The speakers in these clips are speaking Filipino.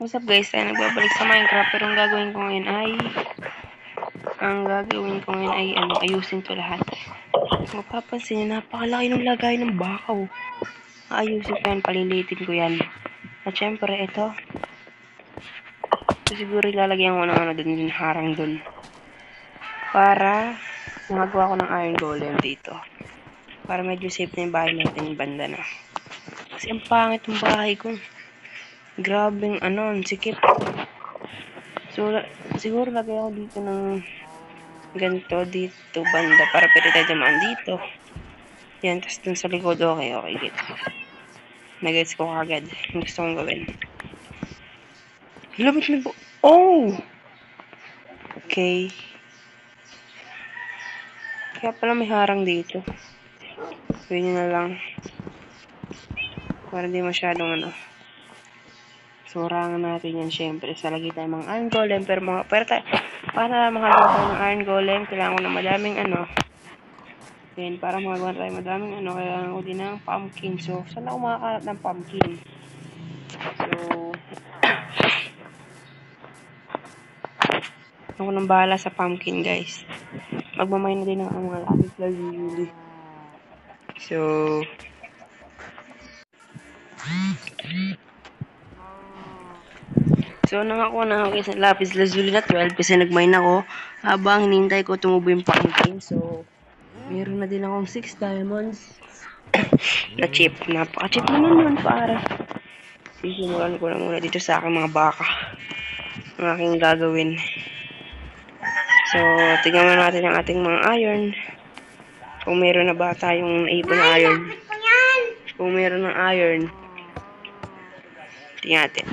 What's up guys, tayo nagbabalik sa Minecraft pero ang gagawin ko ngayon ay ayusin to lahat. Mapapansin nyo, napakalaki ng lagay ng bakaw. Ayusin ko yan, palilitin ko yan. At syempre ito siguro ilalagyan ko ng dun, harang dun. Para magawa ko ng iron golem dito. Para medyo safe na yung bahay natin, banda na. Kasi ang pangit yung bahay ko. Grabing sikip. So, siguro lagay ako dito ng ganito dito banda para pwede tayo dumaan dito. Yan, tapos dun sa likod, okay, gets. Nagets ko kagad yung gusto kong gawin. Labit na po. Oh! Okay. Kaya pala may harang dito. Gawin nyo na lang. Para di masyadong sorangan natin yan, syempre. Sa lagi tayo mga iron golem. Pero para makagawa tayo ng iron golem, kailangan ko na madaming Then, para magawa tayo madaming kailangan ko din ng pumpkin. So, saan ako makakalat ng pumpkin? So, ako nang bahala sa pumpkin, guys. Magmamay na din ng mga lapis lazuli. So, nakakuha na ako guys ng lapis lazuli na 12 kasi nagmine ako habang hinintay ko tumubo yung pumpkin. So, meron na din akong 6 diamonds na chip. Napaka-chip naman para. Sisimulan ko na muna dito sa aking mga baka. Ang aking gagawin. So, tingnan mo natin ang ating mga iron. Kung meron na ba tayong naipon na iron. Kung meron ng iron, tingnan natin.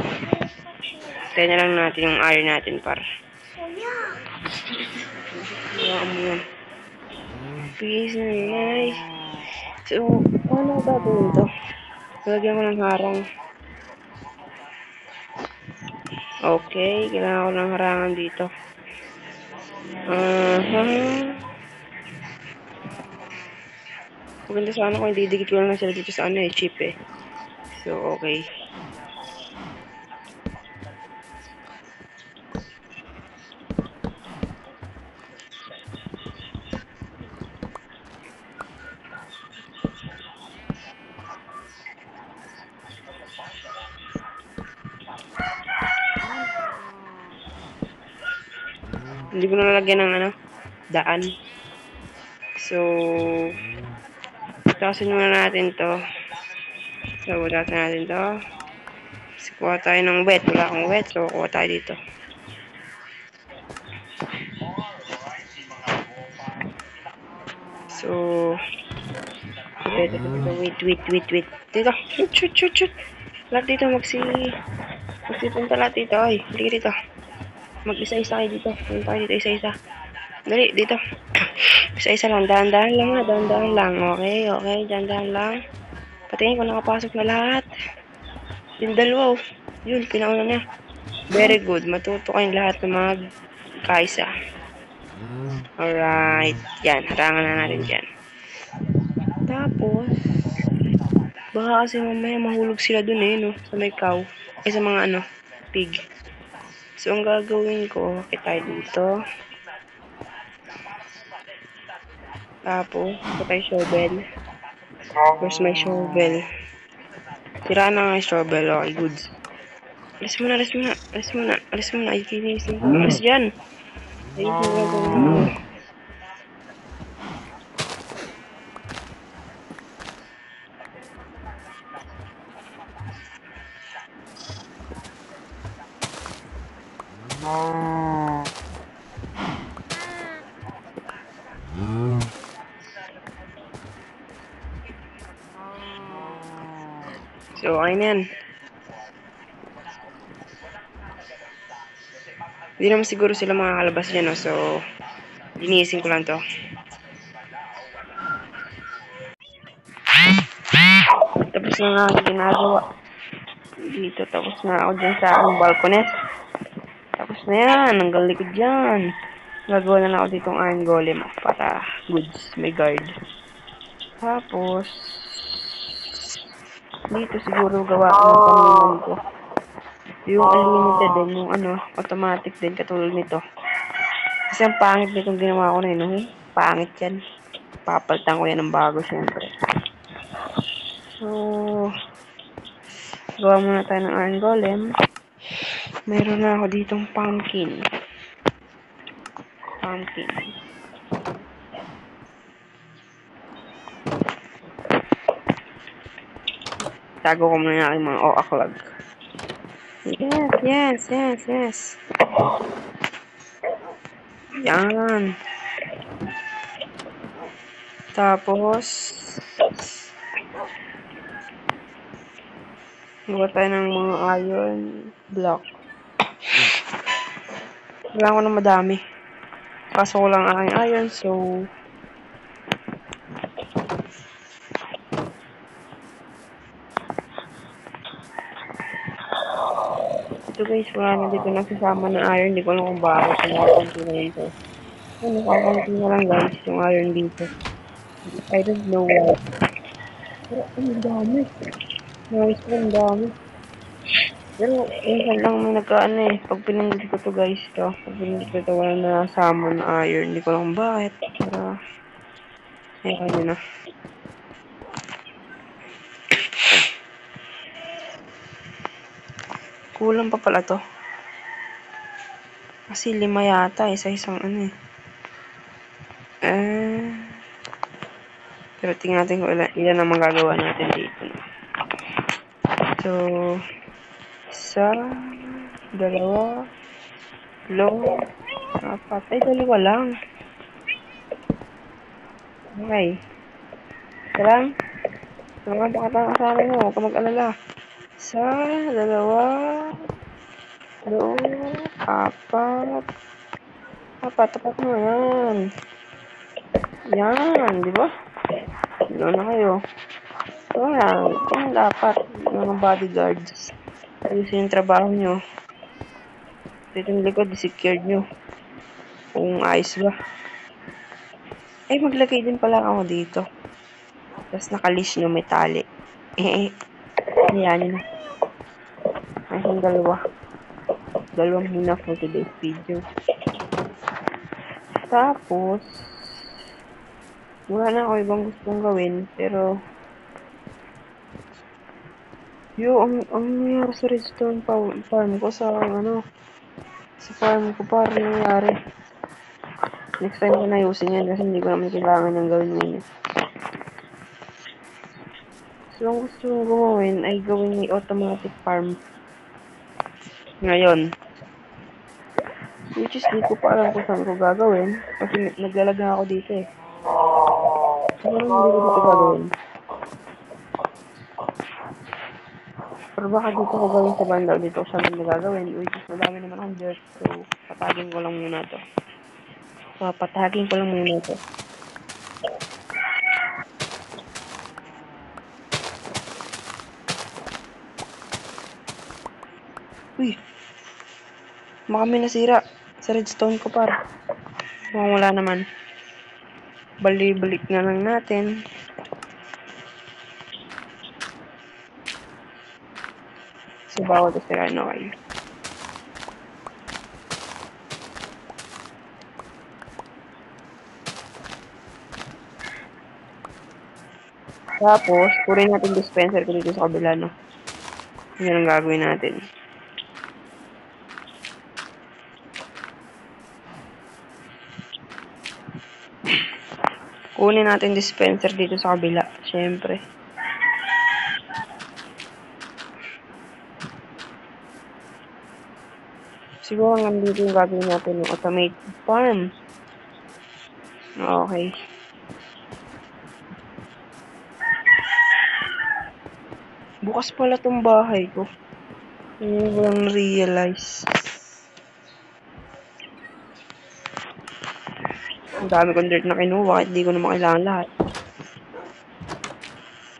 Tingnan na lang natin yung iron natin para. Peace and nice. So, paano ba gagawin to? Lagyan ko ng harang. Okay, kailangan ko ng harangan dito. Maganda sana kung didikit ko lang sila dito sa chip eh. So, okay. Hindi ko nalagyan ng daan. So, tasin muna natin to. So, tasin natin to. Kasi kuha tayo ng wet. Wala akong wet. So, kuha tayo dito. So, wait. Dito. Shoot. Lahat dito magsipunta lahat dito. Ay, halika dito. Mag-isa-isa kayo dito. Punta kayo dito isa-isa. Dali, dito. Isa-isa lang. Dahan-dahan lang. Okay. Dahan-dahan lang. Patingin ko nakapasok na lahat. Yung dalawa. Yun, pinauna na. Very good. Matuto kayong lahat na magkaisa. Alright. Yan. Harangan na natin dyan. Tapos, baka kasi mamaya mahulog sila dun no? Sa may cow. Ay, sa mga pig. So, ang gagawin ko, tayo dito. Tapos, tayo shovel. Where's my shovel? Tira na nga yung shovel. Okay, goods. Alis muna. Ay, kinisin ko. Alis dyan. Ayun yung gagawin mo. So, ayun yan. Hindi naman siguro sila makakalabas dyan, no? So, linisin ko lang to. Tapos na nga ako ginagawa. Dito, tapos na ako dyan sa aking balconet. Tapos na yan, hanggang likod dyan. Gagawa na lang ako ditong iron golem para goods, may guard. Tapos, dito siguro gawa ko ng pamilman ko. Yung unlimited din, yung automatic din, katulad nito. Kasi ang pangit nitong ginawa ko na yun, no? Pangit yan. Papalitan ko yan ng bago, syempre. So, gawa muna tayo ng Iron Golem. Meron na ako ditong pumpkin. Tago ko muna yung aking mga oaklag. Yes. Yan. Tapos, gawa tayo ng mga iron block. Kailangan ko ng madami. Kaso ko lang aking iron, so ito guys, wala na dito nagsasama ng iron. Hindi ko alam kung bakit. Nakakunti na yun to. Nakakunti na lang guys, yung iron dito. I don't know why. Pero ang dami. Nice po, ang dami. Pero minsan lang may nagkaan eh. Pag pinindot ko to guys, to. Pag pinindot ko to, wala na nasama ng iron. Hindi ko alam kung bakit. Pero, ayun yun na. Kulang pa pala to. Kasi 5 yata, isa-isang eh. Pero tingnan natin kung ilan ang magagawa natin dito. So, 1, 2, 3, 4. Ay, 2 lang. Okay. Ito lang. So, mga pakatang mo. Huwag ka mag-alala. 1, 2, 4. Tapat mo yan. Yan, di ba? Ano na kayo? So, yan dapat. Mga bodyguards. Ayusin yung trabaho nyo. Dito yung likod, secured nyo. Kung ayos ba. Ay, maglagay din pala ako dito. Tapos nakalish nyo may tali. Ayan yun na. Ay, yung dalawang muna for today's video. Tapos, wala na ako ibang gustong gawin, pero ang nangyari sa redstone farm ko sa farm ko parang nangyari. Next time ko na ayusin yan kasi hindi ko naman kailangan ng gawin ngayon. So, ang gusto kong gawin ay gawin may automatic farm. Ngayon. Which is, di ko pa alam kung saan ko gagawin. Kasi naglalaga ako dito eh. So, hindi ko dito gagawin. Pero baka dito ko gawin sa banda o dito ko siya nagagawin. Which is, madami naman akong dirt. So, patagin ko lang muna to. Uy! Baka may nasira sa redstone ko par. Mukhang wala naman. Balik na lang natin. So, bawal ito sira na kayo. Tapos, purin natin dispenser ko dito sa kabila, no? Yan ang gagawin natin. Kunin natin dispenser dito sa kabila, syempre. Siguro nandito yung gagawin natin yung automated farm. Okay. Bukas pala tong bahay ko. Hindi ko lang realize. Ang dami kong dirt na kinuha. Bakit di ko na makailangan lahat?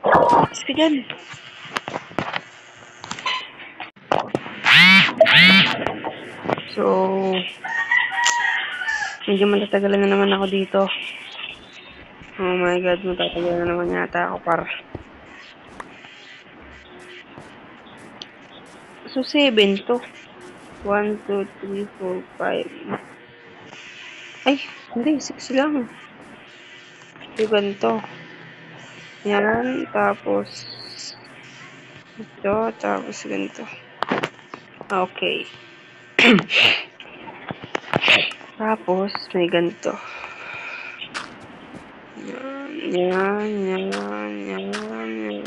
Tapos ka dyan. So, medyo matatagalan na naman ako dito. Oh my god, matatagalan na naman yata ako par. So, 7 to. 1, 2, 3, 4, 5. Ay, hindi. 6 lang. So, ganito. Yan. Tapos, ito. Tapos, ganito. Okay. Tapos, may ganito. Yan, yan, yan, yan, yan.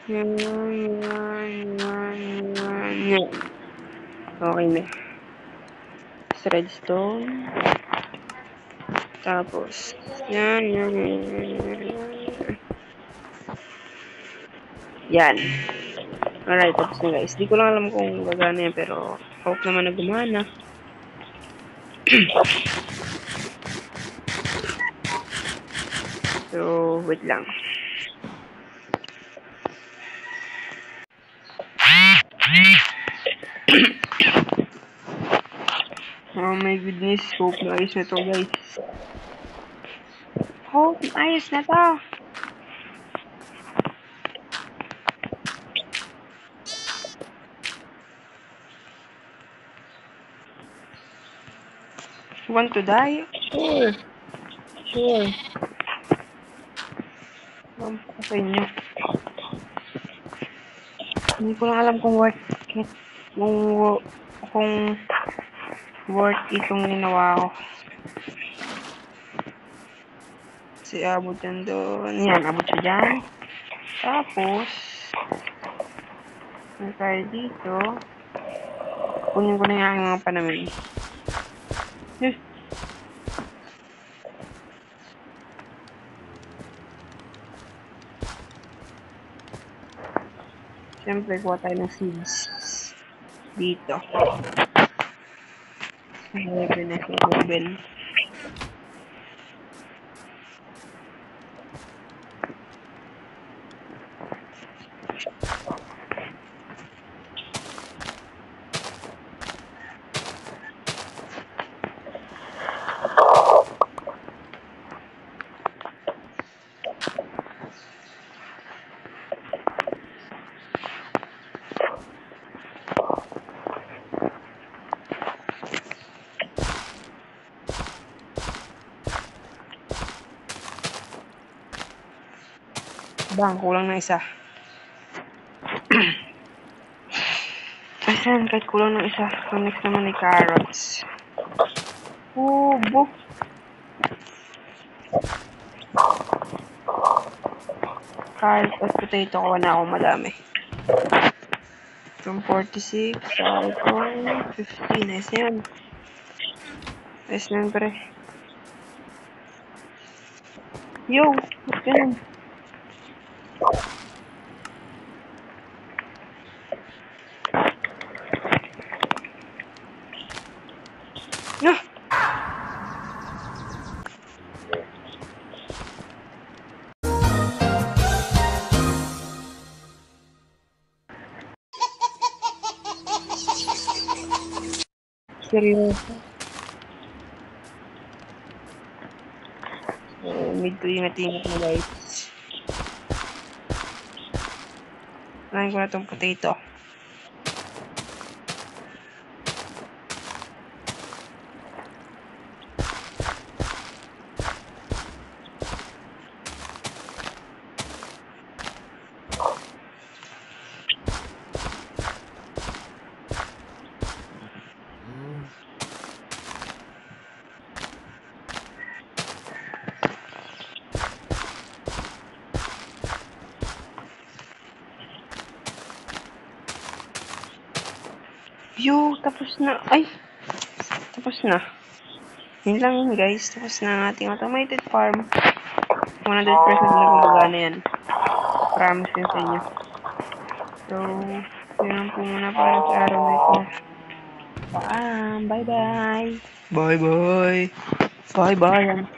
Yan, yan, yan, yan, yan. Okay na. Redstone. Tapos, yan, yan, yan, yan, yan. Yan. Alright, tapos na guys. Di ko lang alam kung gagana yan, pero hope naman na gumana. So, wait lang. Oh my goodness, hope na ayos na to guys. Hope ayos na to. Want to die? Sure. Sure. Alam ko sa inyo. Hindi ko lang alam kung worth it. Kung worth itong ginawa ko. Kasi abot yan doon. Yan, abot siya dyan. Tapos, may tayo dito. Kunin ko na yung aking mga panamin. Yes. Siyempre, kuha tayo ng seeds. Dito. 11 na 11. Bang, kulang na isa. Asan, kahit kulang na isa. So, next naman ay carrots. Ubo. Carrots at potato ko na ako madami. From 46, sa ito, 50. Nice na yun. Nice na yun, pre. Yo, what's ganun? No! Seryoso. So, need to ingat-ingat mo guys. Kunain ko na itong potato. Yo, tapos na. Ay! Tapos na. Yun lang yun guys. Tapos na ang ating automated farm. 100% na gumagana yan. Promise yun sa inyo. So, yun lang po muna para sa araw na ito. Bye-bye! Bye-bye! Bye-bye!